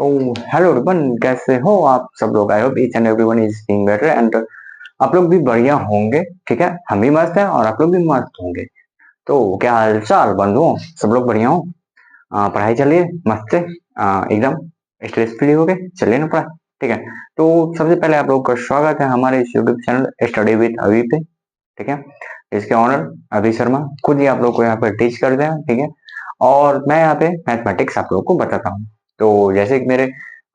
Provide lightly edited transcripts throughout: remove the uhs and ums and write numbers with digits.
तो hello everyone, कैसे हो आप सब लोग? I hope each and everyone is doing better and आप लोग भी बढ़िया होंगे। ठीक है, हम भी मस्त हैं और आप लोग भी मस्त होंगे। तो क्या हाल चाल बंधुओं, सब लोग बढ़िया हो? पढ़ाई चल रही है मस्त से? एकदम स्ट्रेस फ्री हो गए, चलिए ना पढ़ा। ठीक है, तो सबसे पहले आप लोग का स्वागत है हमारे इस यूट्यूब चैनल स्टडी विद अभी पे। ठीक है, इसके ऑनर अभी शर्मा खुद ही आप लोग को यहाँ पर टीच करते हैं। ठीक है, और मैं यहाँ पे मैथमेटिक्स आप लोग को बताता हूँ। तो जैसे कि मेरे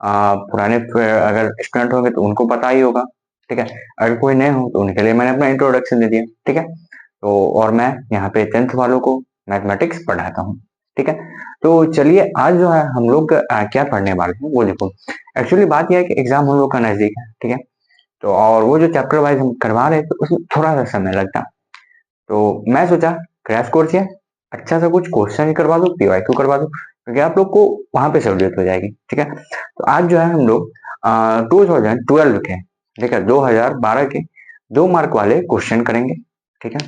पुराने अगर स्टूडेंट होंगे तो उनको पता ही होगा। ठीक है, अगर कोई नए हो तो उनके लिए मैंने अपना इंट्रोडक्शन दे दिया। ठीक है, तो और मैं यहाँ पे 10th वालों को मैथमेटिक्स पढ़ाता हूँ। ठीक है, तो चलिए आज जो है हम लोग क्या पढ़ने वाले हैं वो देखो। एक्चुअली बात यह है कि एग्जाम हम लोग का नजदीक है। ठीक है, तो और वो जो चैप्टर वाइज हम करवा रहे थे उसमें थोड़ा सा समय लगता। तो मैं सोचा क्रैश कोर्स है, अच्छा सा कुछ क्वेश्चन ही करवा दो, पीवाईक्यू करवा दो, क्योंकि आप लोग को वहां पे सहूलियत हो जाएगी। ठीक है, तो आज जो है हम लोग 2012 के, ठीक है, 2012 के 2 मार्क वाले क्वेश्चन करेंगे। ठीक है,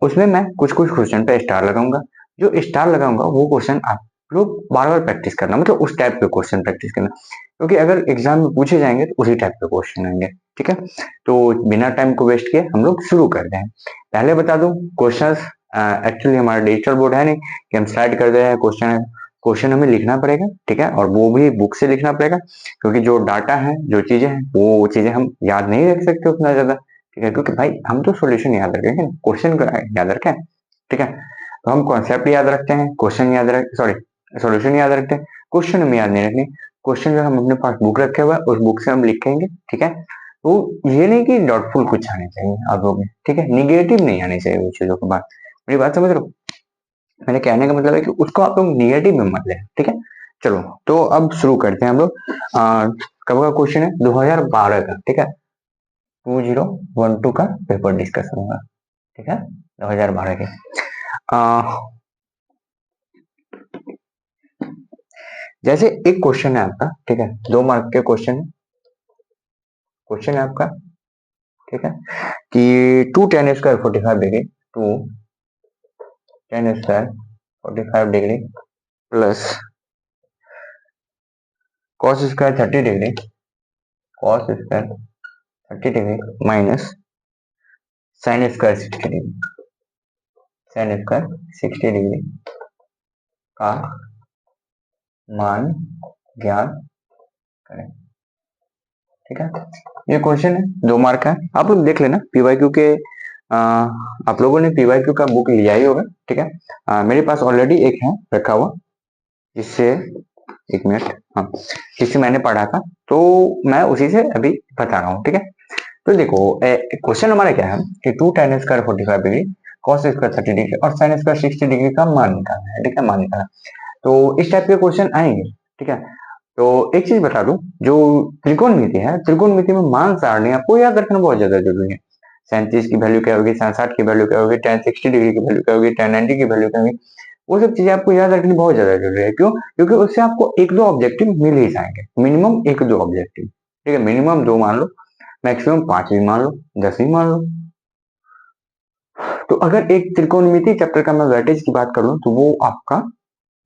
उसमें मैं कुछ कुछ क्वेश्चन पे स्टार लगाऊंगा। जो स्टार लगाऊंगा वो क्वेश्चन आप लोग बार बार प्रैक्टिस करना, मतलब उस टाइप के क्वेश्चन प्रैक्टिस करना, क्योंकि अगर एग्जाम में पूछे जाएंगे तो उसी टाइप के क्वेश्चन आएंगे। ठीक है, तो बिना टाइम को वेस्ट किए हम लोग शुरू करते हैं। पहले बता दूं क्वेश्चंस, एक्चुअली हमारा डिजिटल बोर्ड है नहीं कि हम स्लाइड कर दे रहे हैं क्वेश्चन। क्वेश्चन हमें लिखना पड़ेगा। ठीक है, और वो भी बुक से लिखना पड़ेगा, क्योंकि जो डाटा है, जो चीजें हैं, वो चीजें हम याद नहीं रख सकते उतना ज्यादा। ठीक है, क्योंकि भाई हम तो सॉल्यूशन याद रखेंगे, क्वेश्चन याद रखें। ठीक है, तो हम कॉन्सेप्ट याद रखते हैं, क्वेश्चन याद रख सॉरी सॉल्यूशन याद रखते हैं, क्वेश्चन हमें याद नहीं रखने। क्वेश्चन जो हम अपने पास बुक रखे हुआ है उस बुक से हम लिखेंगे। ठीक है, तो ये नहीं कि डॉटफुल कुछ आने चाहिए आप लोग में। ठीक है, निगेटिव नहीं आने चाहिए उन चीजों के बाद। मेरी बात समझ रहे हो? मेरे कहने का मतलब है कि उसको आप लोग निगेटिव में मत ले। ठीक है, चलो तो अब शुरू करते हैं हम लोग। कब का क्वेश्चन है? 2012 का। ठीक है, 2012 का पेपर डिस्कशन होगा। ठीक है, 2012 के आ, जैसे एक क्वेश्चन है आपका। ठीक है, 2 मार्क के क्वेश्चन है आपका। ठीक है, कि 2 tan² 45 degree, 2 tan² 45 degree plus cos² 30 degree, cos² 30 degree minus sin² 60 degree, sin² 60 degree का मान ज्ञात करें। ठीक है, ये क्वेश्चन है, 2 मार्क का है। आप लोग देख लेना पीवाईक्यू के। आप लोगों ने पीवाईक्यू का बुक लिया ही होगा। ठीक है, मेरे पास ऑलरेडी एक है रखा हुआ, जिससे 1 मिनट, हाँ, जिससे मैंने पढ़ा था, तो मैं उसी से अभी बता रहा हूँ। ठीक है, तो देखो क्वेश्चन हमारा क्या है कि 2 tan² 45 डिग्री, cos² 30 डिग्री और sin² 60 डिग्री का मान निकालना है। ठीक है, मान निकालना, तो इस टाइप के क्वेश्चन आएंगे। ठीक है, तो एक चीज बता दूं, जो त्रिकोणमिति है, त्रिकोणमिति में मान सारणी आपको याद रखना बहुत ज्यादा जरूरी है। 37 की वैल्यू क्या होगी, 67 की वैल्यू क्या होगी, tan 60 डिग्री की वैल्यू क्या होगी, tan 90 की वैल्यू क्या होगी, वो सब चीजें आपको याद रखनी बहुत ज्यादा जरूरी है। क्यों? क्योंकि उससे आपको 1-2 ऑब्जेक्टिव मिल ही जाएंगे, मिनिमम 1-2 ऑब्जेक्टिव। ठीक है, मिनिमम 2 मान लो, मैक्सिमम 5 भी मान लो, 10 भी मान लो। तो अगर एक त्रिकोणमिति चैप्टर का मैं वेटेज की बात करूं तो वो आपका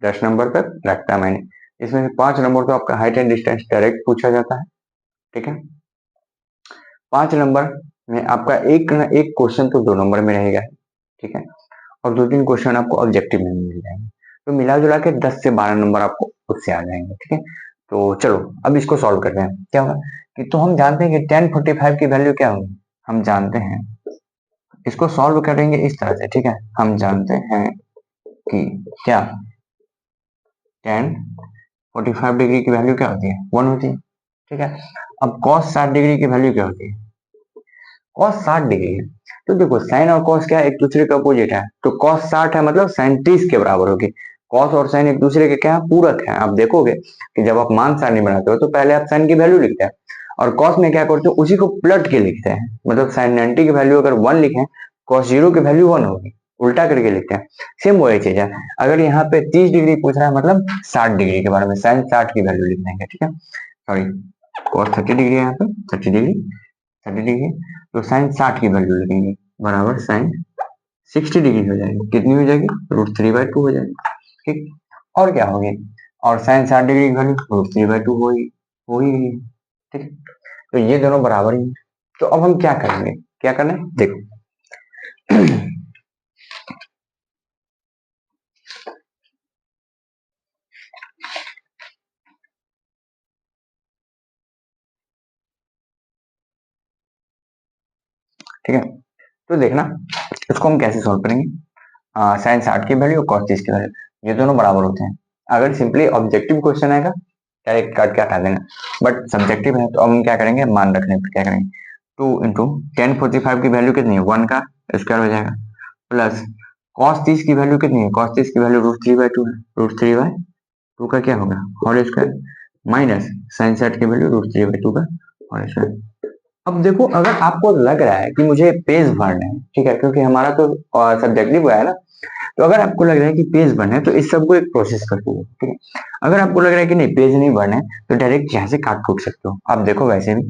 10 नंबर तक रखता है मैंने। इसमें से 5 नंबर तो आपका हाइट एंड डिस्टेंस डायरेक्ट पूछा जाता है। ठीक है, 5 नंबर में आपका एक न एक क्वेश्चन तो 2 नंबर में रहेगा। ठीक है, और 2-3 क्वेश्चन आपको ऑब्जेक्टिव में मिल जाएंगे, तो मिला जुला के 10 से 12 नंबर आपको उससे आ जाएंगे। ठीक है, तो चलो अब इसको सॉल्व करते हैं। क्या होगा कि, तो हम जानते हैं कि tan 45 की वैल्यू क्या होगी, हम जानते हैं। इसको सॉल्व करेंगे इस तरह से। ठीक है, हम जानते हैं कि क्या tan 45 डिग्री की वैल्यू क्या होती है, 1 होती है। ठीक है, अब cos 60 डिग्री की वैल्यू क्या होती है, cos 60 डिग्री है। तो देखो साइन और cos क्या है, एक दूसरे का अपोजिट है, तो cos 60 है मतलब sin 30 के बराबर होगी। cos और sin एक दूसरे के क्या है, पूरक है। आप देखोगे कि जब आप मान सारणी बनाते हो तो पहले आप sin की वैल्यू लिखते हैं, और cos में क्या करते हो, उसी को पलट के लिखते हैं। मतलब sin 90 की वैल्यू अगर 1 लिखें, cos 0 की वैल्यू 1 होगी, उल्टा करके लिखते हैं। सेम वही चीज है, अगर यहाँ पे 30 डिग्री पूछ रहा है मतलब 60 डिग्री के बारे में, sin 60 की वैल्यू लिख देंगे। ठीक है, सॉरी, cos 30 डिग्री है यहाँ पे, 30 डिग्री, तो साइन 60 की वैल्यू लगेंगे, बराबर साइन 60 डिग्री हो जाएगी। कितनी हो जाएगी, √3/2 हो जाएगी। ठीक, और क्या होगी, और साइन 60 डिग्री की वैल्यू √3/2 हो ही गई है, ठीक है। तो ये दोनों बराबर ही है। तो अब हम क्या करेंगे, क्या करना है देखो। ठीक है, तो देखना इसको हम कैसे सॉल्व करेंगे। साइन 60 की वैल्यू और कॉस 30 की वैल्यू, ये दोनों बराबर होते हैं। अगर सिंपली ऑब्जेक्टिव क्वेश्चन आएगा डायरेक्ट काट के हटा देना, बट सब्जेक्टिव है तो अब हम क्या करेंगे, मान रखने पर क्या करेंगे, 2 इंटू 1045 की वैल्यू कितनी है, 1 का स्क्वायर हो जाएगा, प्लस कॉस 30 की वैल्यू कितनी है, कॉस 30 की वैल्यू √3/2 है, √3/2 का क्या होगा होल स्क्वायर, माइनस साइन 60 की वैल्यू √3/2 का होल स्क्वायर। अब देखो अगर आपको लग रहा है कि मुझे पेज भरना है, ठीक है, क्योंकि हमारा तो सब्जेक्टिव है ना, तो अगर आपको लग रहा है कि पेज भरना है तो इस सबको एक प्रोसेस करते हो, ठीक है। अगर आपको लग रहा है कि नहीं पेज नहीं भरना है तो डायरेक्ट यहाँ से काट कूट सकते हो। आप देखो वैसे भी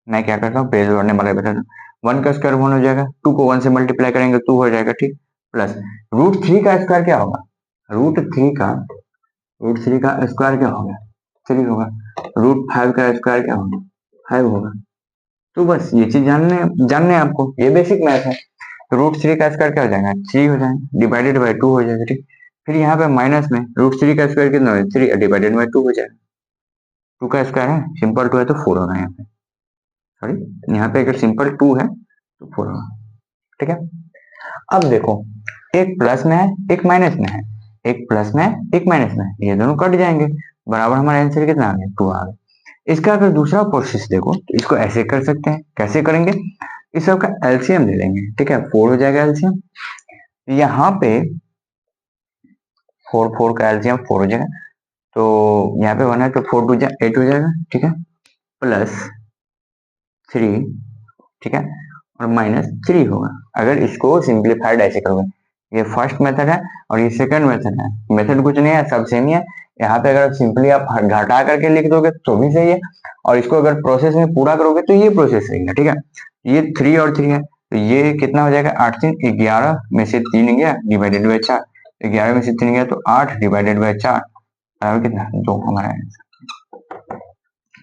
मैं क्या करता हूँ, पेज भरने वाला बता दूँ, 1 का स्क्वायर 1 हो जाएगा, 2 को 1 से मल्टीप्लाई करेंगे 2 हो जाएगा, ठीक, प्लस √3 का स्क्वायर क्या होगा, रूट थ्री का स्क्वायर क्या होगा, 3 होगा, √5 का स्क्वायर क्या होगा, 5 होगा। तो बस ये चीज जानने हैं आपको, ये बेसिक मैथ है। √3 का स्क्वायर क्या हो जाएगा, 3 हो जाएगा, डिवाइडेड बाई 2 हो जाएगा, ठीक। फिर यहाँ पे माइनस में √3 का स्क्वायर कितना है, 3 डिवाइडेड बाई 2 हो जाएगा, 2 का स्क्वायर है, सिंपल 2 है तो 4 होगा यहाँ पे, सॉरी यहाँ पे अगर सिंपल 2 है तो 4 होगा, ठीक है। अब देखो एक प्लस में है एक माइनस में है, एक प्लस में है एक माइनस में है, ये दोनों कट जाएंगे, बराबर हमारा आंसर कितना आ गया, 2 आ गया। इसका अगर दूसरा प्रोसेस देखो तो इसको ऐसे कर सकते हैं, कैसे करेंगे, इस सब का एलसीएम ले लेंगे, ठीक है, 4 हो जाएगा एलसीएम, यहाँ पे 4 का एलसीएम 4 हो जाएगा, तो यहाँ पे 1 है तो 4 2 8 हो जाएगा, ठीक है, प्लस 3, ठीक है, और -3 होगा। अगर इसको सिंप्लीफाइड ऐसे करोगे, ये फर्स्ट मेथड है और ये सेकंड मेथड है, मेथड कुछ नहीं है, सब सेम ही है। यहाँ पे अगर सिंपली आप घटा करके लिख दोगे तो भी सही है, और इसको अगर प्रोसेस में पूरा करोगे तो ये प्रोसेस सही है, ठीक है। ये 3 और 3 है तो ये कितना हो जाएगा, 8 3 11 में से 3 गया डिवाइडेड बाई 4, 11 में से 3 गया तो 8 डिवाइडेड बाई 4 बराबर कितना, 2 हमारा आंसर,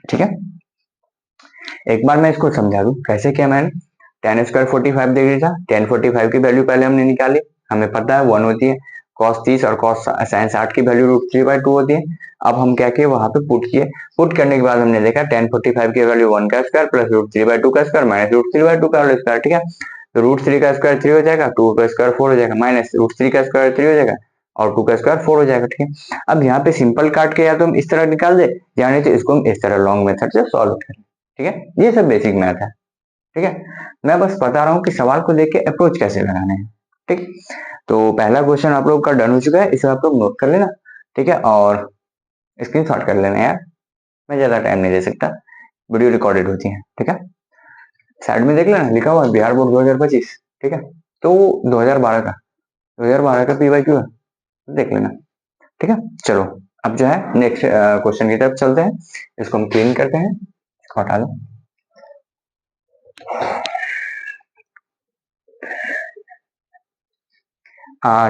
ठीक है। एक बार मैं इसको समझा दूं कैसे किया मैंने, टेन स्क्वायर 45 दे दिया था, 1045 की वैल्यू पहले हमने निकाली, हमें पता है 1 होती है, कॉस 30 और कॉस साइन 60 की वैल्यू √3/2 होती है। अब हम क्या किए, वहां पे पुट किए, पुट करने के बाद हमने देखा 1045 की वैल्यू 1 का स्क्वायर प्लस √3/2 का स्क्वायर माइनस √3/2 का स्क्वायर, ठीक है। तो √3 का स्क्वायर 3 हो जाएगा, 2 का स्क्वायर 4 हो जाएगा, माइनस √3 का स्क्वायर 3 हो जाएगा और 2 का स्क्वायर 4 हो जाएगा, ठीक है। अब यहाँ पे सिंपल काट के या तो हम इस तरह निकाल दे या नहीं तो इसको हम इस तरह लॉन्ग मेथड से सॉल्व करें, ठीक है। ये सब बेसिक मैथ है, ठीक है। मैं बस बता रहा हूँ कि सवाल को देख के अप्रोच कैसे लगाने हैं, ठीक। तो पहला क्वेश्चन आप लोग का डन हो चुका है, इसे आप लोग नोट कर लेना, ठीक है, और स्क्रीनशॉट कर लेना यार, मैं ज्यादा टाइम नहीं दे सकता, वीडियो रिकॉर्डेड होती है, ठीक है। साइड में देख लेना लिखा हुआ है बिहार बोर्ड 2025, ठीक है। तो 2012 का PYQ है, देख लेना, ठीक है। चलो अब जो है नेक्स्ट क्वेश्चन की तरफ चलते हैं, इसको हम क्लीन करते हैं, इसको हटा दो।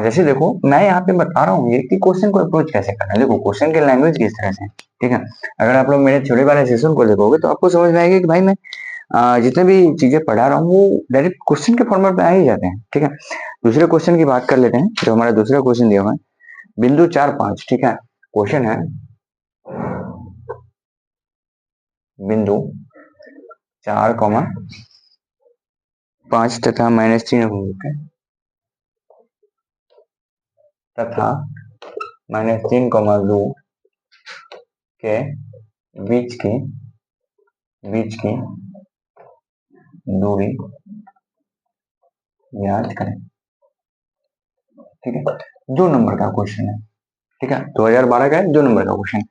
जैसे देखो मैं यहाँ पे बता रहा हूँ ये कि क्वेश्चन को अप्रोच कैसे करना है, देखो क्वेश्चन की लैंग्वेज किस तरह से है, ठीक है। अगर आप लोग मेरे थ्योरी वाले सेशन को देखोगे तो आपको समझ में आएगा कि भाई मैं जितने भी चीजें पढ़ा रहा हूँ वो डायरेक्ट क्वेश्चन के फॉर्मेट में आ ही जाते हैं, ठीक है। दूसरे क्वेश्चन की बात कर लेते हैं, जो हमारा दूसरा क्वेश्चन दिया हुआ है, बिंदु 4 5, ठीक है। क्वेश्चन है बिंदु 4, 5 तथा -3 तथा -3, 2 के बीच की दूरी याद करें, ठीक है। 2 नंबर का क्वेश्चन है, ठीक है, 2012 का है, 2 नंबर का क्वेश्चन।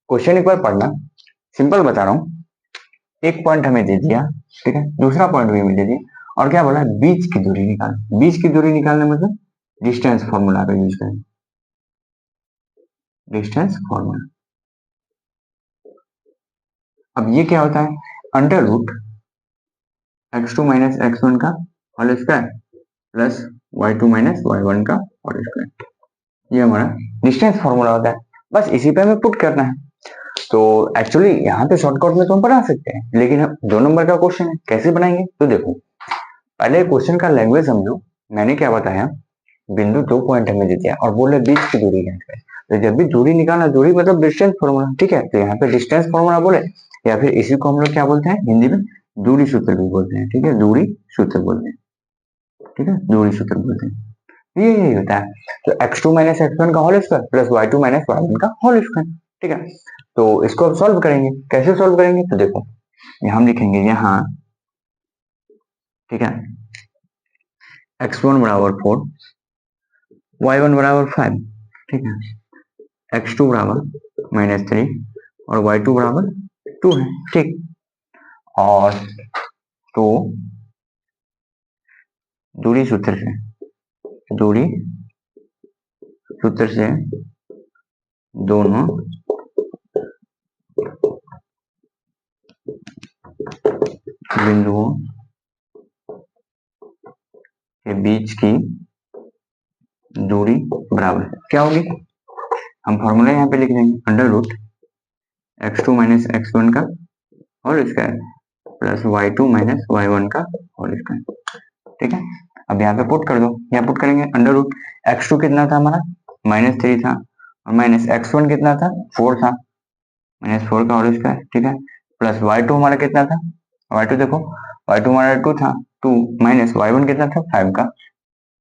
क्वेश्चन एक बार पढ़ना, सिंपल बता रहा हूँ, एक पॉइंट हमें दे दिया, ठीक है, दूसरा पॉइंट भी हमें दे दिया और क्या बोला, बीच की दूरी निकाल, बीच की दूरी निकालने मतलब डिस्टेंस फॉर्मूला का यूज करें, डिस्टेंस फॉर्मूला। अब ये क्या होता है, under root x2 minus x1 का whole square plus y2 minus y1 का होल स्क्वायर, ये हमारा डिस्टेंस फॉर्मूला होता है। बस इसी पे हमें पुट करना है। तो एक्चुअली यहाँ पे शॉर्टकट में तो हम बना सकते हैं, लेकिन हम 2 नंबर का क्वेश्चन है, कैसे बनाएंगे? तो देखो पहले क्वेश्चन का लैंग्वेज समझो। मैंने क्या बताया, बिंदु 2 पॉइंट हमें देते हैं और बोले बीच की दूरी ज्ञात करें। तो जब भी दूरी निकालना, दूरी मतलब डिस्टेंस फॉर्मूला, ठीक है। तो यहाँ पे डिस्टेंस फॉर्मूला बोले, या फिर इसी को हम लोग क्या बोलते हैं हिंदी में, दूरी सूत्र भी बोलते हैं, ठीक है, दूरी सूत्र बोलते हैं, ठीक है, दूरी सूत्र बोलते हैं। ये यही होता है। तो x2 माइनस x1 का whole square plus y2 minus y1 का होल स्क्वायर, ठीक है। तो इसको अब सॉल्व करेंगे, कैसे सॉल्व करेंगे? तो देखो हम लिखेंगे यहाँ, ठीक है, x1 बराबर 4, y1 बराबर 5, ठीक है, x2 बराबर -3 और y2 बराबर 2 है, ठीक। और तो दूरी सूत्र से, दूरी सूत्र से दोनों बिंदुओं के बीच की दूरी बराबर क्या होगी? हम फॉर्मूला यहाँ पे लिख देंगे, under root x2 minus x1 का whole square plus y2 minus y1 का होल स्क्वायर, ठीक है। अब यहाँ पे पुट कर दो, यहाँ पुट करेंगे अंडर रूट x2 कितना था हमारा, -3 था, और माइनस x1 कितना था, 4 था, -4 का होल स्क्वायर, ठीक है, प्लस y2 हमारा कितना था, y2 देखो, y2 हमारा 2 था, 2 माइनस y1 कितना था, 5 का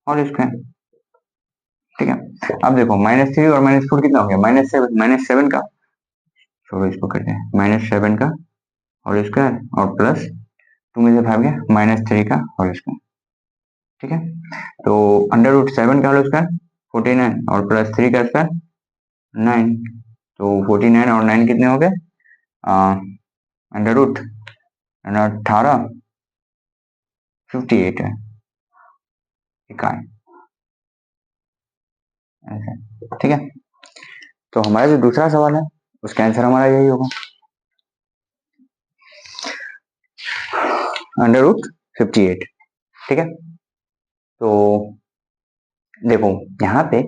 होल स्क्वायर, ठीक है। अब देखो -3 और -4 कितना हो गया, -7 का, छोड़ो इसको करते हैं, -7 का होल स्क्वायर और प्लस 2 में से 5 गया, -3 का होल स्क्वायर, ठीक है। तो अंडर रूट 7 का होल स्क्वायर 49 और प्लस 3 का स्क्वायर 9, तो 49 और 9 कितने हो गए, अंडर रूट 18 58 है, इकाई, ठीक है। तो हमारा जो दूसरा सवाल है उसका आंसर हमारा यही होगा, अंडर रूट 58, ठीक है। तो देखो यहाँ पे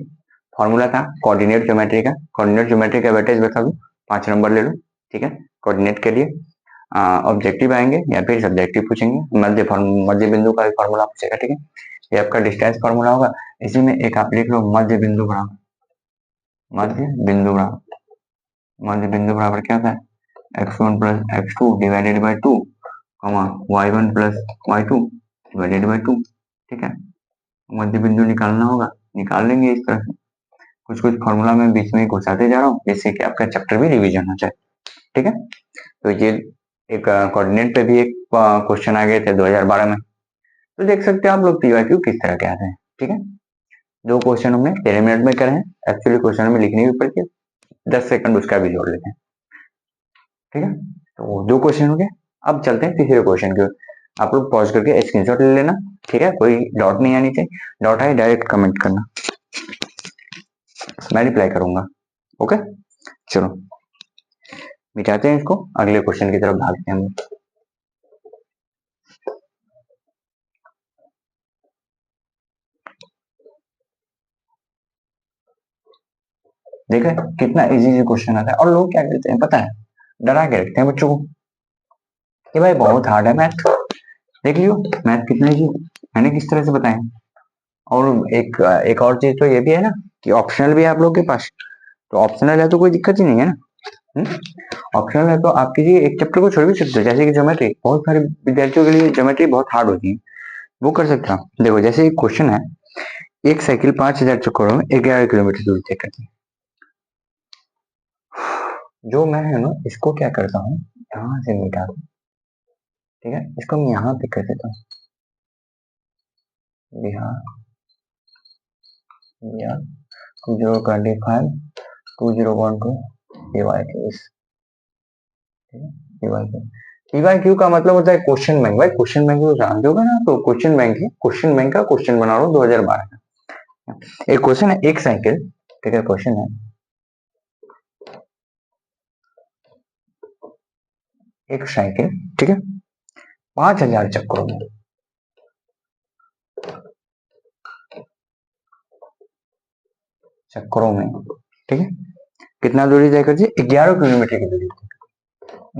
फॉर्मूला था कोऑर्डिनेट ज्योमेट्री का, कोऑर्डिनेट ज्योमेट्री का वेटेज बता दो, 5 नंबर ले लो, ठीक है। कोऑर्डिनेट के लिए ऑब्जेक्टिव आएंगे या फिर सब्जेक्टिव पूछेंगे, मध्य बिंदु का भी फॉर्मूला पूछेगा, ठीक है। ये आपका डिस्टेंस फॉर्मूला होगा, इसी में एक आप लिख लो मध्य बिंदु बराबर, मध्य बिंदु बराबर, मध्य बिंदु बराबर क्या था, x1 plus x2 divided by 2, y1 plus y2 divided by 2, ठीक है। मध्य बिंदु निकालना होगा, निकाल लेंगे इस तरह से, कुछ कुछ फॉर्मूला में बीच में घुसाते जा रहा हूँ जिससे कि आपका चैप्टर भी रिवीजन हो जाए, ठीक है। तो ये एक कोऑर्डिनेट पे भी एक क्वेश्चन आ गए थे 2012 में, तो देख सकते हैं आप लोग पीवाईक्यू किस तरह के आते हैं, ठीक है। 2 क्वेश्चन हमने 13 मिनट में करे हैं, एक्चुअली क्वेश्चन में लिखनी भी पड़ती है, 10 सेकंड उसका भी जोड़ लेते हैं, ठीक है। तो 2 क्वेश्चन हो गए, अब चलते हैं तीसरे क्वेश्चन के। आप लोग पॉज करके स्क्रीनशॉट ले लेना, ठीक है, कोई डॉट नहीं आनी चाहिए, डॉट आए डायरेक्ट कमेंट करना, मैं रिप्लाई करूंगा, ओके। चलो मिटाते हैं इसको, अगले क्वेश्चन की तरफ भागते हैं हम। देखा कितना इजी क्वेश्चन आता है, और लोग क्या करते हैं पता है, डरा के रखते हैं बच्चों को कि भाई बहुत हार्ड है मैथ, देख लियो मैथ कितना इजी मैंने किस तरह से बताया। और एक और चीज तो ये भी है ना कि ऑप्शनल भी है आप लोग के पास, तो ऑप्शनल है तो कोई दिक्कत ही नहीं है ना, ऑप्शनल है तो आप किसी एक चैप्टर को छोड़ भी सकते हो, जैसे कि ज्योमेट्री, बहुत सारे विद्यार्थियों के लिए ज्योमेट्री बहुत हार्ड होती है, वो कर सकते हो। देखो जैसे एक क्वेश्चन है, एक साइकिल 5000 चक्करों में 11 किलोमीटर दूरी तय करती है, जो मैं है ना इसको क्या करता हूँ, यहाँ से मिटा दूं, ठीक है, इसको मैं यहाँ पे कर देता हूँ, बिहार बिहार 2025 2012 पीवाईक्यू का मतलब होता है क्वेश्चन बैंक, भाई क्वेश्चन बैंक तो जानते होगा ना, तो क्वेश्चन बैंक है, क्वेश्चन बैंक का क्वेश्चन बना रहा हूँ 2012 का। एक क्वेश्चन है एक साइकिल, ठीक है, क्वेश्चन है एक साइकिल, ठीक है, 5000 चक्करों में, चक्करों में, ठीक है, कितना दूरी तय करती है? 11 किलोमीटर की दूरी,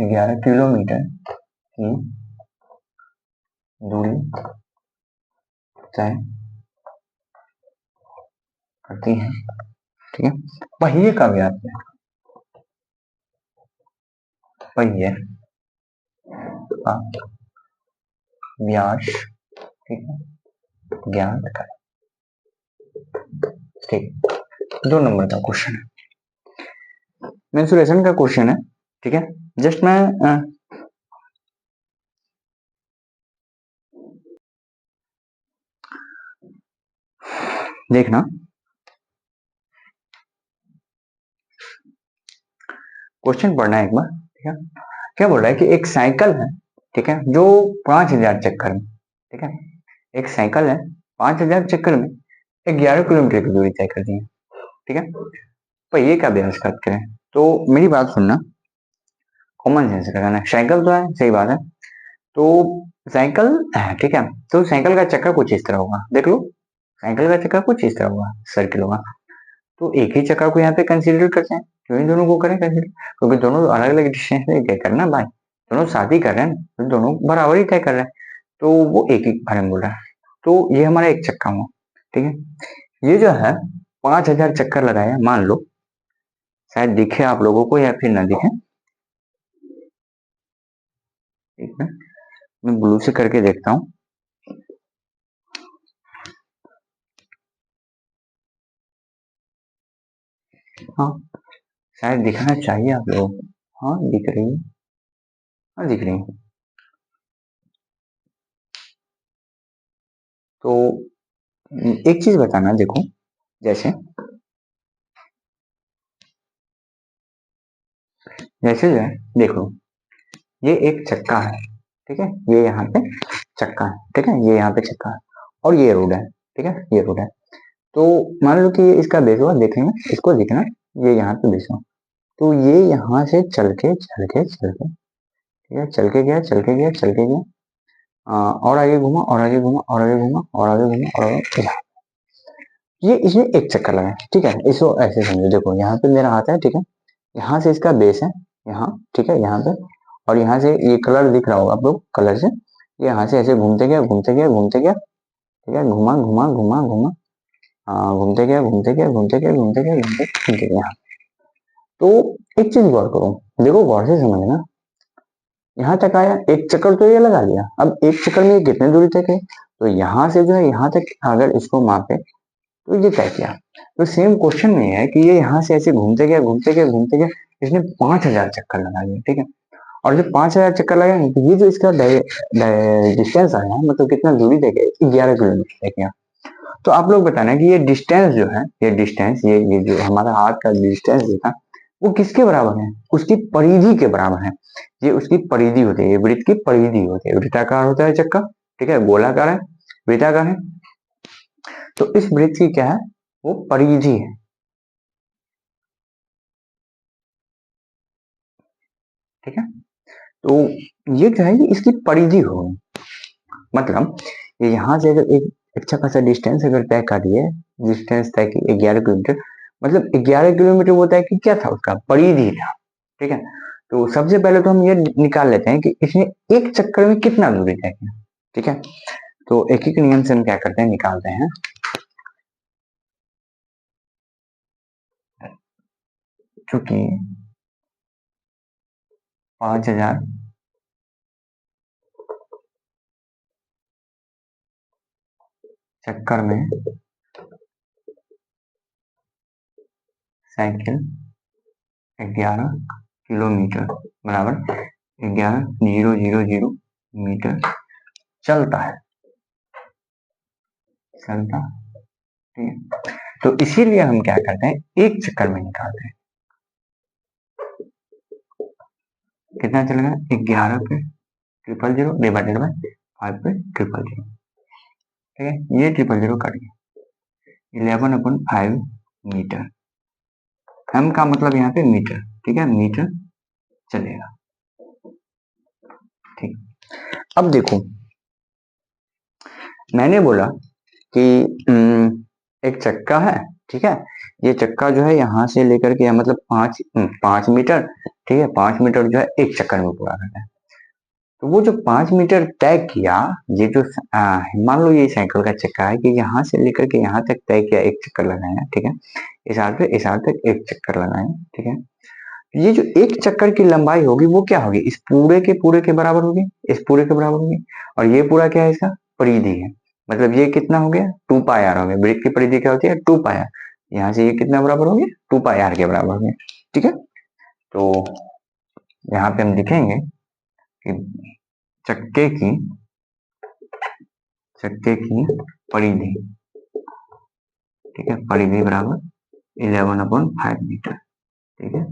11 किलोमीटर की दूरी तय करती है, ठीक है। पहिए का व्यास है, पहिए का व्यास, ठीक है, ज्ञात कर, ठीक। 2 नंबर का क्वेश्चन है, मेंसुरेशन का क्वेश्चन है, ठीक है। जस्ट मैं देखना, क्वेश्चन पढ़ना है एक बार, ठीक है। क्या बोल रहा है कि एक साइकिल है, ठीक है, जो 5000 चक्कर में, ठीक है, एक साइकिल है 5000 चक्कर में 11 किलोमीटर की दूरी तय करती है, ठीक है। पहिए का अभ्यास करते हैं, तो मेरी बात सुनना, कॉमन सेंस लगाना। साइकिल तो है, सही बात है, तो साइकिल है, ठीक है, तो साइकिल का चक्कर कुछ इस तरह होगा, देख लो, साइकिल का चक्कर कुछ इस तरह होगा, सर्किल होगा। तो एक ही चक्कर को यहाँ पे कंसीडर करते हैं, क्यों इन दोनों को करें कंसीडर, क्योंकि दोनों अलग अलग डिस्टेंस पे तय करना भाई, दोनों साथ ही कर रहे हैं, तो दोनों बराबर ही तय कर रहे हैं, तो वो एक ही बारे में बोल रहा है। तो ये हमारा एक चक्का हुआ, ठीक है। ये जो है 5000 चक्कर लगाया, मान लो, शायद दिखे आप लोगों को या फिर ना दिखे, ठीक है, मैं ब्लू से करके देखता हूँ। हाँ, शायद दिखना चाहिए आप लोगों को, हाँ दिख रही है, हाँ दिख रही है। तो एक चीज बताना, देखो, जैसे जैसे जो है, देखो, ये एक चक्का है, ठीक है, ये यहाँ पे चक्का है, ठीक है, ये यहाँ पे चक्का है, और ये रोड है, ठीक है, ये रोड है। तो मान लो कि ये इसका बेस हुआ, देखेंगे इसको, देखना, ये यहाँ पे बेस हुआ, तो ये यहाँ से चल के चल के चल के, ठीक है, चल के गया, चल के गया, चल के गया, और आगे घूमा, और आगे घूमा, और आगे घूमा, और आगे घूमा, और आगे, ये इसमें एक चक्कर लगा है, ठीक है। इसको ऐसे समझो, देखो यहाँ पे मेरा हाथ है, ठीक है, यहाँ से इसका बेस है, यहाँ, ठीक है, यहाँ पे, और यहाँ से ये कलर दिख रहा होगा आप लोग, कलर से ये यहाँ से ऐसे घूमते गया, घूमते गया, घूमते गया, ठीक है, घुमा घुमा घुमा घुमा, घूमते गया, घूमते गया, घूमते गया, घूमते गया, घूमते गया। तो एक चीज गौर करो, देखो गौर से समझना, यहाँ तक आया, एक चक्कर तो ये लगा लिया, अब एक चक्कर में ये कितने दूरी तक है, तो यहाँ से जो है यहाँ तक अगर इसको मापे, तो ये तय किया। तो सेम क्वेश्चन में है कि ये यहाँ से ऐसे घूमते गया, घूमते गया, घूमते गया, इसने 5000 चक्कर लगा लिया, ठीक है। और जब 5000 चक्कर लगाए, तो ये जो इसका डिस्टेंस आया है, मतलब कितना दूरी तय किया, 11 किलोमीटर तय किया। तो आप लोग बताना कि ये डिस्टेंस जो है, ये डिस्टेंस, ये जो हमारा हाथ का डिस्टेंस जो था, वो किसके बराबर है, उसकी परिधि के बराबर है। ये उसकी परिधि होती है, ये वृत्त की परिधि होती है, वृत्ताकार होता है चक्का, ठीक है, गोलाकार है, वृत्ताकार है, तो इस वृत्त की क्या है, वो परिधि है, ठीक है। तो ये क्या है कि इसकी परिधि होगी, मतलब ये यहाँ से अगर एक अच्छा खासा डिस्टेंस अगर तय करिए, डिस्टेंस तय की 11 किलोमीटर, मतलब 11 किलोमीटर वो तय कि क्या था, उसका परिधि था, ठीक है। तो सबसे पहले तो हम ये निकाल लेते हैं कि इसने एक चक्कर में कितना दूरी तय किया, ठीक है। तो एक एक नियम से हम क्या करते हैं, निकालते हैं, क्योंकि 5000 चक्कर में साइकिल 11 किलोमीटर बराबर 11,000 मीटर चलता है, चलता, ठीक है। तो इसीलिए हम क्या करते हैं, एक चक्कर में निकालते हैं, कितना चलेगा, 11 पे 000 डिवाइडेड बाय 5 पे 000, ठीक है, ये 000 कट गया, 11/5 मीटर, m का मतलब यहाँ पे मीटर, ठीक है, मीटर चलेगा, ठीक। अब देखो, मैंने बोला कि एक चक्का है, ठीक है। ये चक्का जो है यहाँ से लेकर के मतलब 5 मीटर, ठीक है, 5 मीटर जो है एक चक्कर में पूरा करना है। तो वो जो 5 मीटर तय किया, ये जो मान लो ये साइकिल का चक्का है कि यहाँ से लेकर के यहाँ तक तय किया, एक चक्कर लगाया, ठीक है, इस हाथ तक एक चक्कर लगाया, ठीक है। ये जो एक चक्कर की लंबाई होगी वो क्या होगी, इस पूरे के बराबर होगी, इस पूरे के बराबर होगी। और ये पूरा क्या है, इसका परिधि है, मतलब ये कितना हो गया, 2 पाई आर हो गया। वृत्त की परिधि क्या होती है, 2 पाई आर। यहाँ से ये कितना बराबर हो गया, 2 पाई आर के बराबर हो गया, ठीक है। तो यहाँ पे हम लिखेंगे कि चक्के की परिधि, ठीक है, परिधि बराबर 11/5 मीटर, ठीक है।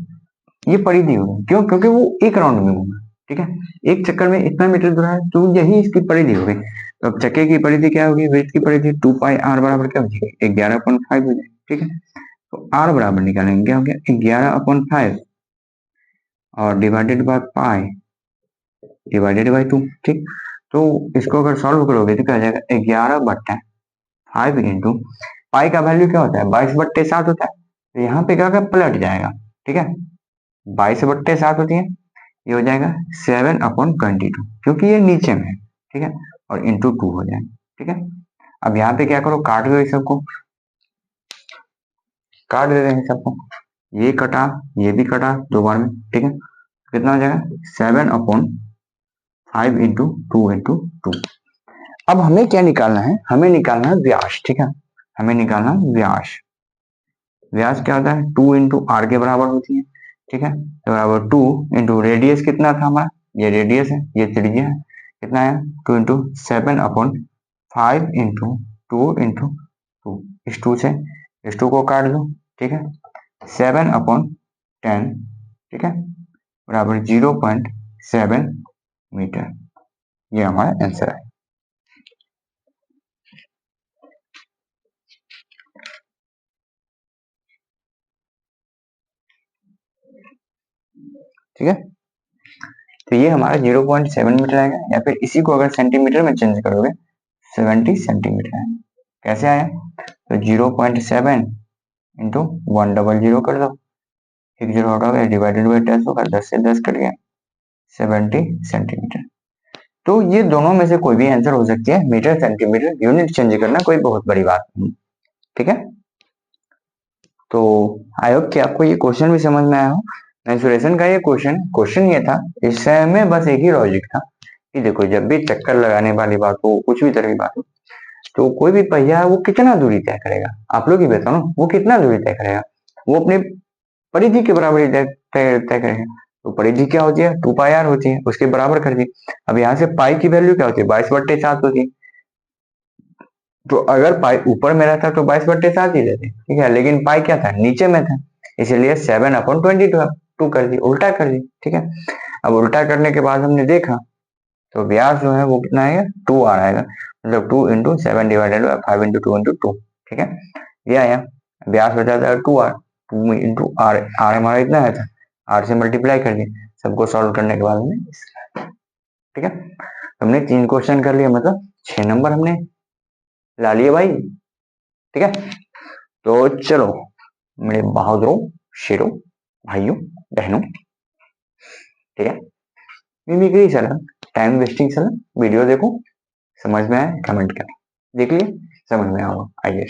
ये परिधि होगी, क्यों, क्योंकि वो एक राउंड में घूमा, ठीक है, एक चक्कर में इतना मीटर दूर है, तो यही इसकी परिधि होगी। तो अब चक्के की परिधि क्या होगी, वृत्त की परिधि 2 पाई आर बराबर क्या हो जाएगी, 11/5 हो जाएगी, ठीक है। तो आर बराबर निकालेंगे, क्या हो गया, 11/5 और divided by pi divided by 2, ठीक। तो इसको अगर सॉल्व करोगे तो क्या हो जाएगा, 11/5 इंटू पाई का वैल्यू क्या होता है, 22/7 होता है। तो यहाँ पे क्या होगा, पलट जाएगा, ठीक है, 22/7 होती है, ये हो जाएगा 7/22, क्योंकि ये नीचे में है, ठीक है, और इंटू 2 हो जाएगा, ठीक है। अब यहाँ पे क्या करो, काट दो, इस सबको काट दे रहे हैं सबको, ये कटा, ये भी कटा 2 बार में, ठीक है। कितना हो जाएगा, 7/5 इंटू 2 अब हमें क्या निकालना है, हमें निकालना है व्यास, ठीक है, हमें निकालना है व्यास। व्यास क्या होता है, 2 इंटू आर के बराबर होती है, ठीक है। तो बराबर 2 इंटू रेडियस कितना था हमारा, ये रेडियस है, ये त्रिज्या है, कितना है, 2 इंटू 7/5 इंटू 2 इस 2 से इस 2 को काट दो, ठीक है, 7/10, ठीक है, बराबर 0.7 मीटर। ये हमारा आंसर है। ठीक है, तो ये हमारा 0.7 मीटर आएगा, या फिर इसी को अगर सेंटीमीटर में चेंज करोगे 70 सेंटीमीटर आएगा। कैसे आया, तो 0.7 इंटू 100 कर दो, एक जीरो हटा गया, डिवाइडेड बाई 10 होगा, 10 से 10 कट गया, 70 सेंटीमीटर। तो ये दोनों में से कोई भी आंसर हो सकती है, मीटर सेंटीमीटर यूनिट चेंज करना कोई बहुत बड़ी बात नहीं, ठीक है। तो आई होप कि आपको ये क्वेश्चन भी समझ में आया हो। मेंसुरेशन का ये क्वेश्चन ये था, इसमें बस एक ही लॉजिक था कि देखो, जब भी चक्कर लगाने वाली बात हो, कुछ भी तरह की बात हो, तो कोई भी पहिया है वो कितना दूरी तय करेगा, आप लोग ही बताओ ना, वो कितना दूरी तय करेगा, वो अपने परिधि के बराबर ही तय करेगा। तो परिधि क्या होती है, 2 पाई आर होती है, उसके बराबर कर दी। अब यहाँ से पाई की वैल्यू क्या होती है, 22/7 होती है। तो अगर पाई ऊपर में रहता तो 22/7 ही रहती, ठीक है, लेकिन पाई क्या था, नीचे में था, इसलिए 7/22 कर दी, उल्टा कर दी, ठीक है। अब उल्टा करने के बाद हमने देखा, तो व्यास जो है वो कितना आएगा, 2 आर आएगा, मतलब 2 इंटू 7 डिवाइडेड बाई 5 इंटू 2 ठीक है, ये आया। व्यास बचा था 2 आर, 2 इंटू आर, आर हमारा इतना है था, आर से मल्टीप्लाई कर दिया, सबको सॉल्व करने के बाद हमने, ठीक है, हमने 3 क्वेश्चन कर लिया, मतलब 6 नंबर हमने ला लिए भाई, ठीक है। तो चलो मेरे बहादुरों, शेरों, भाइयों, बहनों, ठीक है, मिमिक्री चला, टाइम वेस्टिंग चला, वीडियो देखो, समझ में आया कमेंट करें, देख लिए समझ में आओ, आइए।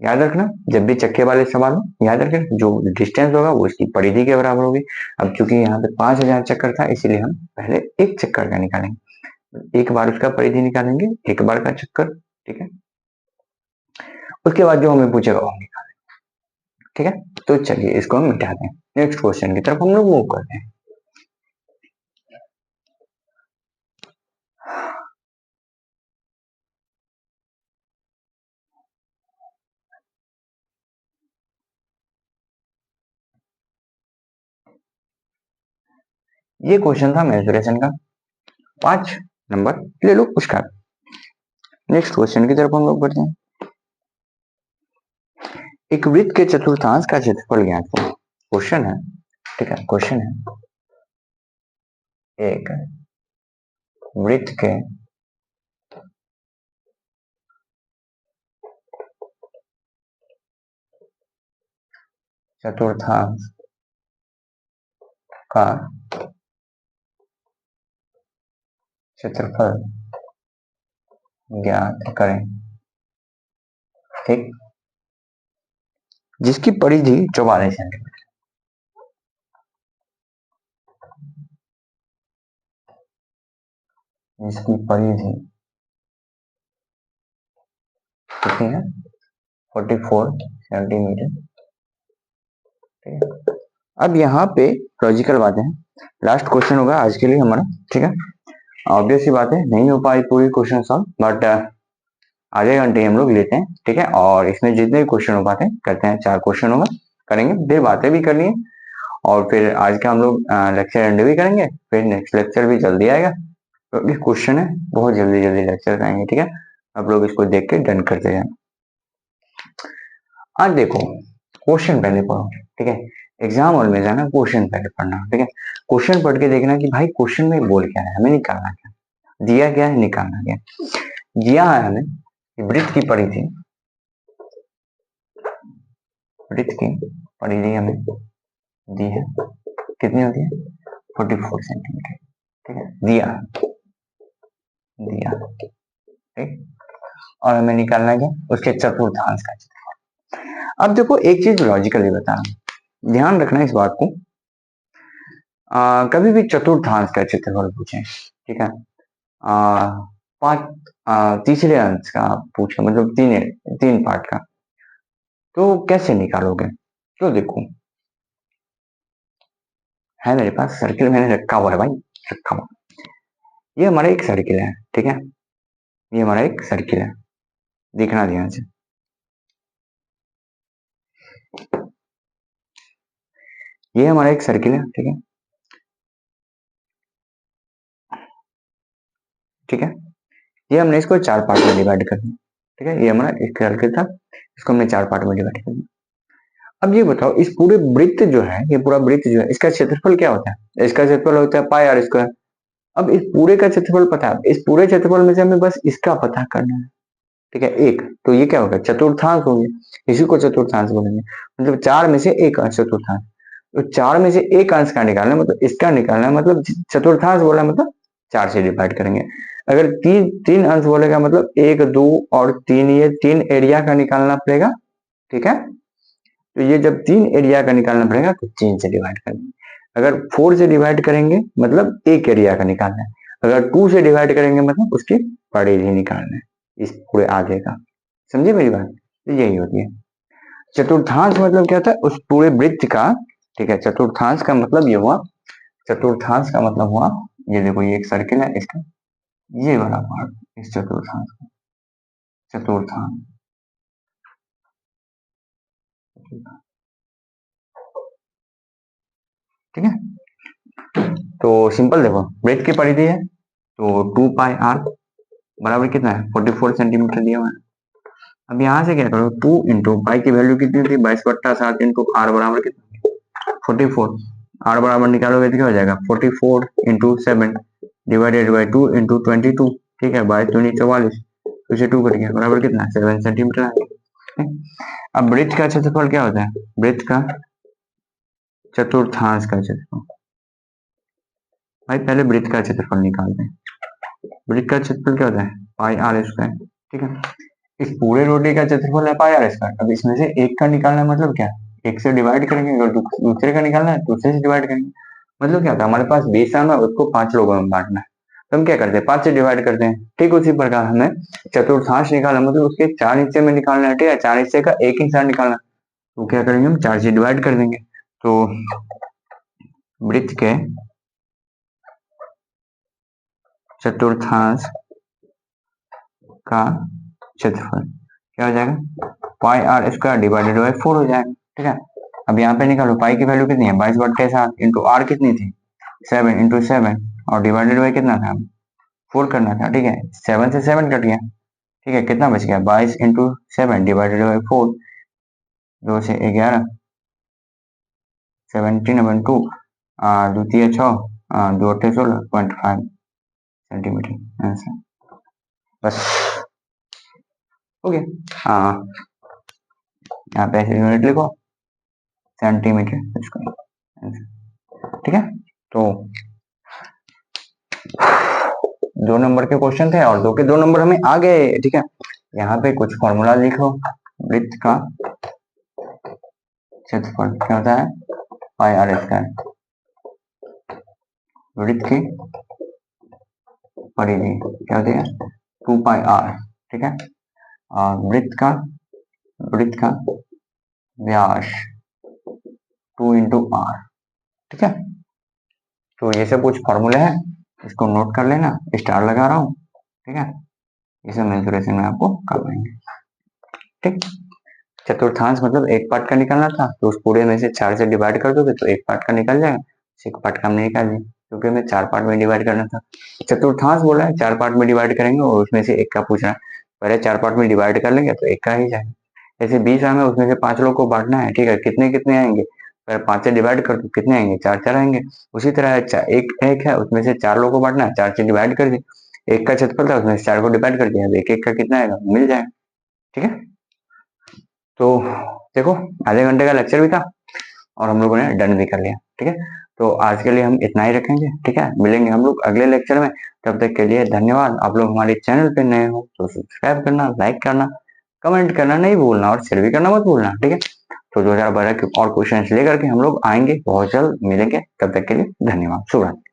याद रखना, जब भी चक्के वाले सवाल हो, याद रखना जो डिस्टेंस होगा वो इसकी परिधि के बराबर होगी। अब चूंकि यहाँ पे 5000 चक्कर था, इसीलिए हम पहले एक चक्कर का निकालेंगे, एक बार उसका परिधि निकालेंगे, एक बार का चक्कर, ठीक है, उसके बाद जो हमें पूछेगा वो हम निकालेंगे, ठीक है। तो चलिए इसको हम मिटाते हैं, नेक्स्ट क्वेश्चन की तरफ हम लोग मूव करते हैं। ये क्वेश्चन था मेंसुरेशन का, 5 नंबर ले लो उसका। नेक्स्ट क्वेश्चन की तरफ हम लोग बढ़ते हैं। एक वृत्त के चतुर्थांश का क्षेत्रफल ज्ञात करें, क्वेश्चन है, ठीक है, क्वेश्चन है, एक वृत्त के चतुर्थांश का क्षेत्रफल ज्ञात करें। ठीक, जिसकी परिधि 44 सेंटीमीटर। जिसकी परिधि कितनी है? 44 सेंटीमीटर। ठीक है, अब यहाँ पे लॉजिकल बातें हैं। लास्ट क्वेश्चन होगा आज के लिए हमारा। ठीक है, ऑब्वियस सी बात है, नहीं हो पाई पूरी क्वेश्चन सॉल्व, बट आधे घंटे हम लोग लेते हैं। ठीक है, और इसमें जितने भी क्वेश्चन हो पाते हैं करते हैं। 4 क्वेश्चन होगा, करेंगे, फिर बातें भी करनी है, और फिर आज का हम लोग लेक्चर एंड भी करेंगे। फिर नेक्स्ट लेक्चर भी जल्दी आएगा, क्योंकि क्वेश्चन है, बहुत जल्दी जल्दी लेक्चर आएंगे। ठीक है, आप लोग इसको देख के डन करते जाना। आज देखो, क्वेश्चन पहले पढ़ो। ठीक है, एग्जाम हॉल में जाना, क्वेश्चन पहले पढ़ना। ठीक है, क्वेश्चन पढ़ के देखना कि भाई क्वेश्चन में बोल क्या है, हमें निकालना क्या, दिया क्या है, निकालना क्या। दिया है हमें वृत्त की परिधि, वृत्त की परिधि हमें दी है, कितनी होती है? 44 सेंटीमीटर। ठीक है, दिया दिया। ठीक, और हमें निकालना क्या? उसके चतुर्थांश का क्षेत्रफल। अब देखो, एक चीज लॉजिकली बता रहा हूं, ध्यान रखना इस बात को। कभी भी चतुर्थांश का क्षेत्रफल पूछे, ठीक है, तीसरे अंश का पूछे, मतलब तीन पार्ट का, तो कैसे निकालोगे? तो देखो, है मेरे पास सर्किल, मैंने रखा हुआ है भाई, रखा हुआ। ये हमारा एक सर्किल है। ठीक है, ये हमारा एक सर्किल है, देखना ध्यान से। ये हमारा एक सर्किल है। ठीक है, ठीक है, ये हमने इसको 4 पार्ट में डिवाइड कर दिया। ठीक है, ये हमारा एक सर्किल था, इसको हमने 4 पार्ट में डिवाइड कर दिया। अब ये बताओ, इस पूरे वृत्त जो है, ये पूरा वृत्त जो है, इसका क्षेत्रफल क्या होता है? इसका क्षेत्रफल होता है पाई आर स्क्वायर। अब इस पूरे का क्षेत्रफल पता है, इस पूरे क्षेत्रफल में से हमें बस इसका पता करना है। ठीक है, एक तो ये क्या होगा? चतुर्थांश हो गया, इसी को चतुर्थांश बोलेंगे, मतलब 4 में से एक अंश चतुर्थांश। तो 4 में से एक अंश का निकालना मतलब इसका निकालना है, मतलब चतुर्थांश बोला मतलब 4 से डिवाइड करेंगे। अगर तीन अंश बोलेगा मतलब 1 2 और 3, ये 3 एरिया का निकालना पड़ेगा। ठीक है, तो ये जब 3 एरिया का निकालना पड़ेगा तो 3 से डिवाइड करेंगे। अगर 4 से डिवाइड करेंगे मतलब एक एरिया का निकालना है। अगर 2 से डिवाइड करेंगे मतलब उसकी परिधि निकालना है, इस पूरे आधे का। समझे मेरी बात? तो यही होती है चतुर्थांश। मतलब क्या होता है? उस पूरे वृत्त का। ठीक है, चतुर्थांश का मतलब ये हुआ, चतुर्थांश का मतलब हुआ, ये देखो, ये एक सर्किल है, इसका ये वाला पार्ट, इस चतुर्थांश का, चतुर्थांश। ठीक है, तो सिंपल देखो, वृत्त की परिधि है तो 2 पाई आर बराबर कितना है? 44 सेंटीमीटर दिया हुआ है। अब यहाँ से क्या करो, 2 इंटू पाई की वैल्यू कितनी थी? 22/7 इंटू आर बराबर कितना? 44। आर बराबर निकालोगे तो क्या हो जाएगा? 44 इंटू 7 डिवाइडेड बाई 2 इंटू 22। ठीक है, 22×44, तो इसे 2 कट गया, बराबर कितना? 7 सेंटीमीटर आ गया। अब वृत्त का क्षेत्रफल क्या होता है? वृत्त का चतुर्थांश का क्षेत्रफल। भाई पहले वृत्त का क्षेत्रफल निकालते हैं। वृत्त का क्षेत्रफल क्या होता है? पाई आर स्क्वायर। ठीक है, इस पूरे रोटी का क्षेत्रफल है पाई आर स्क्वायर। अब इसमें से एक का निकालना है, मतलब क्या? एक से डिवाइड करेंगे, अगर दूसरे का निकालना है दूसरे से डिवाइड करेंगे। मतलब क्या होता है, हमारे पास 20 आम है, उसको 5 लोगों में बांटना है, तो हम क्या करते हैं? 5 से डिवाइड करते हैं। ठीक उसी प्रकार हमें चतुर्थांश निकालना, मतलब उसके 4 हिस्से में निकालना है। ठीक है, 4 हिस्से का एक हिस्सा निकालना, तो क्या करेंगे? हम 4 से डिवाइड कर देंगे। तो वृत्त के चतुर्थांश का क्षेत्रफल क्या हो जाएगा? पाई आर स्क्वायर डिवाइडेड बाई 4 हो जाएगा। ठीक है, अब यहाँ पे निकालो, पाई की वैल्यू कितनी है? 22/7 इंटू आर कितनी थी? 7 इंटू 7, और डिवाइडेड बाई कितना था? 4 करना था। ठीक है, 7 से 7 कट गया। ठीक है, कितना बच गया? 22 इंटू 7 डिवाइडेड बाई 4, 2 से 11, 17/2, दो तिया 6, 2 8 16.5 सेंटीमीटर आंसर। बस हो गया। हाँ, यहाँ पे ऐसे यूनिट लिखो, सेंटीमीटर स्क्वायर, ठीक है। तो 2 नंबर के क्वेश्चन थे और 2 के 2 नंबर हमें आ गए, ठीक है। यहाँ पे कुछ फॉर्मूला लिखो। वृत्त का क्षेत्रफल क्या होता है, पाई आर स्क्वायर। वृत्त की परिधि क्या होती है, 2 पाई आर, ठीक है। और वृत्त का व्यास 2 इंटू आर, ठीक है। तो ये सब कुछ फॉर्मूले हैं, इसको नोट कर लेना, स्टार लगा रहा हूँ, ठीक है। ये सब मेंसुरेशन में आपको करवाएंगे, ठीक। चतुर्थांश मतलब एक पार्ट का निकालना था, तो उस पूरे में से 4 से डिवाइड कर दोगे तो एक पार्ट का निकल जाएगा। एक पार्ट का हमने निकाल लिया क्योंकि हमें 4 पार्ट में डिवाइड करना था। चतुर्थांश बोला है 4 पार्ट में डिवाइड करेंगे और उसमें से एक का पूछ रहा है, पहले 4 पार्ट में डिवाइड कर लेंगे तो एक का ही जाएगा। जैसे 20 आए उसमें से 5 लोग को बांटना है, ठीक है। कितने कितने आएंगे, पहले 5 से डिवाइड कर दो, कितने आएंगे, 4 आएंगे। उसी तरह एक है उसमें से 4 लोगों को बांटना है, 4 से डिवाइड कर दिए, एक का क्षेत्रफल था उसमें से 4 को डिवाइड कर दिया, एक एक का कितना आएगा, मिल जाएगा, ठीक है। तो देखो आधे घंटे का लेक्चर भी था और हम लोगों ने डन भी कर लिया, ठीक है। तो आज के लिए हम इतना ही रखेंगे, ठीक है। मिलेंगे हम लोग अगले लेक्चर में, तब तक के लिए धन्यवाद। आप लोग हमारे चैनल पे नए हो तो सब्सक्राइब करना, लाइक करना, कमेंट करना नहीं भूलना और शेयर भी करना मत भूलना, ठीक है। तो 2012 के और क्वेश्चन लेकर के हम लोग आएंगे, बहुत जल्द मिलेंगे, तब तक के लिए धन्यवाद, शुभ रात्रि।